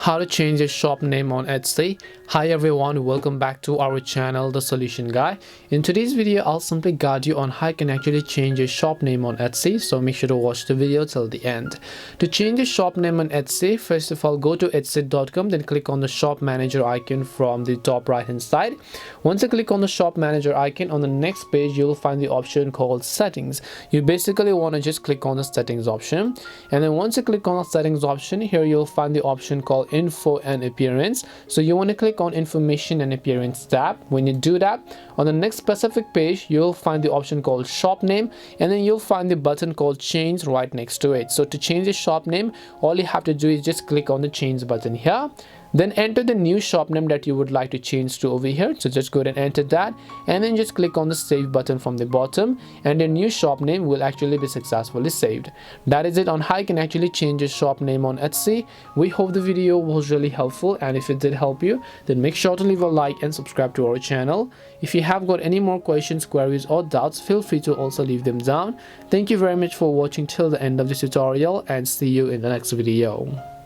How to change a shop name on Etsy. Hi everyone, welcome back to our channel, The Solution Guy. In today's video, I'll simply guide you on how you can actually change a shop name on Etsy, so make sure to watch the video till the end. To change a shop name on Etsy, first of all, go to etsy.com, then click on the shop manager icon from the top right hand side. Once you click on the shop manager icon, on the next page, you'll find the option called settings. You basically want to just click on the settings option, and then once you click on the settings option, here you'll find the option called info and appearance. So you want to click on information and appearance tab. When you do that, on the next specific page, you'll find the option called shop name, and then you'll find the button called change right next to it. So to change the shop name, all you have to do is just click on the change button here. Then enter the new shop name that you would like to change to over here. So just go ahead and enter that, and then just click on the save button from the bottom, and the new shop name will actually be successfully saved. That is it on how you can actually change your shop name on Etsy. We hope the video was really helpful, and if it did help you, then make sure to leave a like and subscribe to our channel. If you have got any more questions, queries or doubts, feel free to also leave them down. Thank you very much for watching till the end of this tutorial, and see you in the next video.